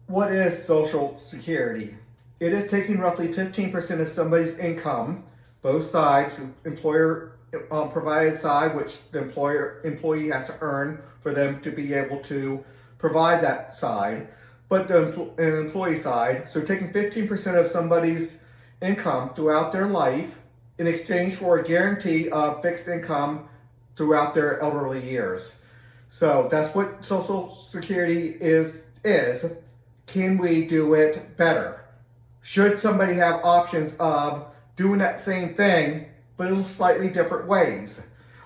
What is Social Security? It is taking roughly 15% of somebody's income, both sides, employer provided side, which the employee has to earn for them to be able to provide that side, but the employee side. So taking 15% of somebody's income throughout their life in exchange for a guarantee of fixed income throughout their elderly years. So that's what Social Security is. Can we do it better? Should somebody have options of doing that same thing but in slightly different ways,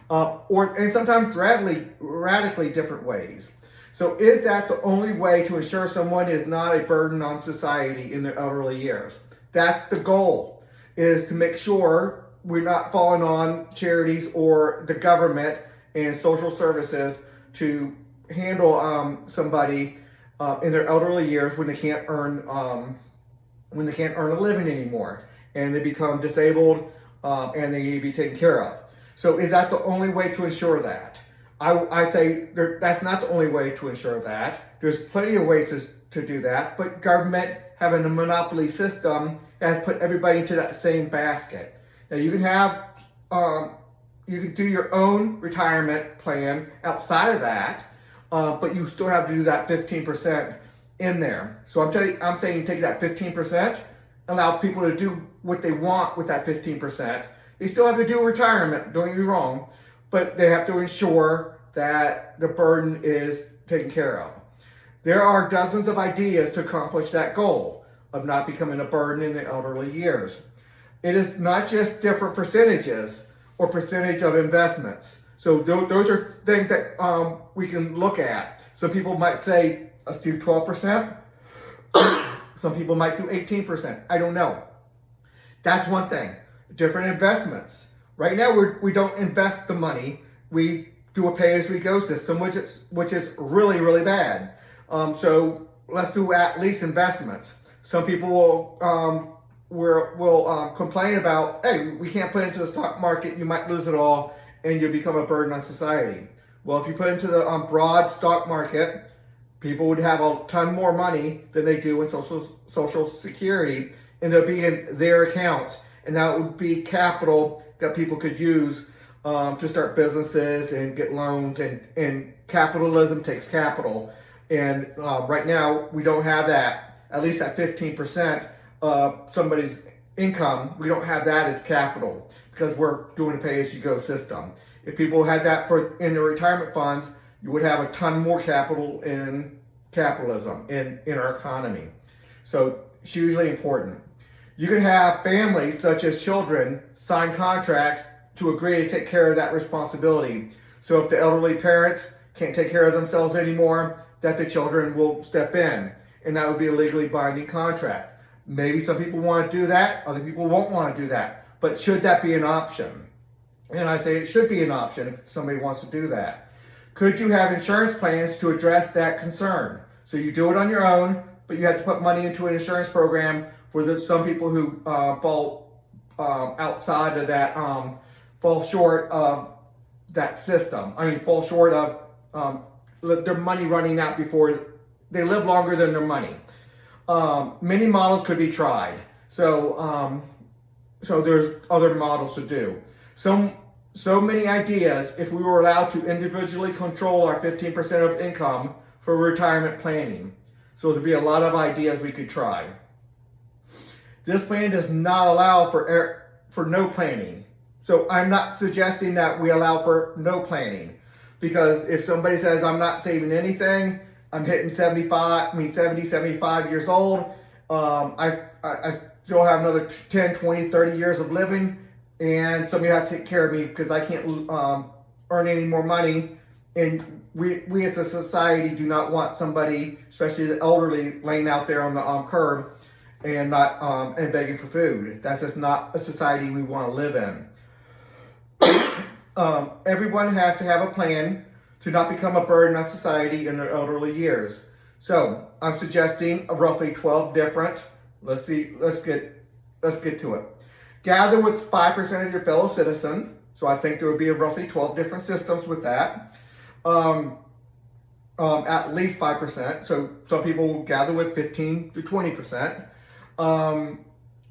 and sometimes radically different ways? So is that the only way to ensure someone is not a burden on society in their elderly years? That's the goal, is to make sure we're not falling on charities or the government and social services to handle somebody in their elderly years when they can't earn a living anymore and they become disabled and they need to be taken care of. So is that the only way to ensure that? I say that's not the only way to ensure that. There's plenty of ways to do that, but government having a monopoly system has put everybody into that same basket. Now you can do your own retirement plan outside of that, but you still have to do that 15% in there. So I'm saying take that 15%, allow people to do what they want with that 15%. They still have to do retirement, don't get me wrong, but they have to ensure that the burden is taken care of. There are dozens of ideas to accomplish that goal of not becoming a burden in the elderly years. It is not just different percentages or percentage of investments. So those are things that we can look at. Some people might say, let's do 12%. Some people might do 18%. I don't know. That's one thing. Different investments. Right now, we don't invest the money. We do a pay-as-we-go system, which is really, really bad. So let's do at least investments. Some people will complain about, hey, we can't put into the stock market. You might lose it all, and you'll become a burden on society. Well, if you put into the broad stock market, people would have a ton more money than they do in Social Security, and they'll be in their accounts, and that would be capital that people could use to start businesses and get loans, and capitalism takes capital. And right now, we don't have that, at least at 15% of somebody's income, we don't have that as capital because we're doing a pay-as-you-go system. If people had that in their retirement funds, you would have a ton more capital in capitalism, in our economy. So it's hugely important. You can have families, such as children, sign contracts to agree to take care of that responsibility. So if the elderly parents can't take care of themselves anymore, that the children will step in, and that would be a legally binding contract. Maybe some people want to do that, other people won't want to do that. But should that be an option? And I say it should be an option if somebody wants to do that. Could you have insurance plans to address that concern? So you do it on your own, but you have to put money into an insurance program for some people who fall outside of that, fall short of that system. Fall short of their money running out before they live longer than their money. Many models could be tried. So there's other models to do. So many ideas if we were allowed to individually control our 15% of income for retirement planning. So there'd be a lot of ideas we could try. This plan does not allow for no planning. So I'm not suggesting that we allow for no planning, because if somebody says I'm not saving anything, I'm hitting 75 years old, I still have another 10, 20, 30 years of living, and somebody has to take care of me because I can't earn any more money. And we as a society do not want somebody, especially the elderly, laying out there on the curb and not and begging for food. That's just not a society we want to live in. Everyone has to have a plan to not become a burden on society in their elderly years. So I'm suggesting a roughly 12 different. Let's get to it. Gather with 5% of your fellow citizen. So I think there would be roughly 12 different systems with that. at least 5%. So some people will gather with 15 to 20%.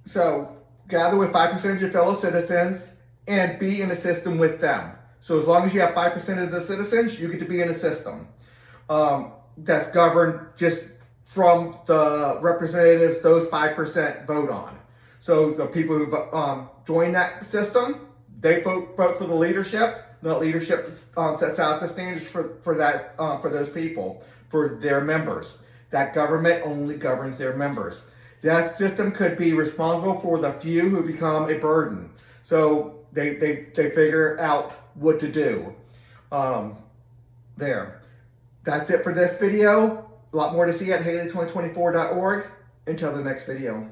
So gather with 5% of your fellow citizens and be in a system with them. So as long as you have 5% of the citizens, you get to be in a system that's governed just from the representatives those 5% vote on. So the people who join that system, they vote for the leadership. The leadership sets out the standards for that for those people, for their members. That government only governs their members. That system could be responsible for the few who become a burden. So they figure out what to do. There. That's it for this video. A lot more to see at Haley2024.org. Until the next video.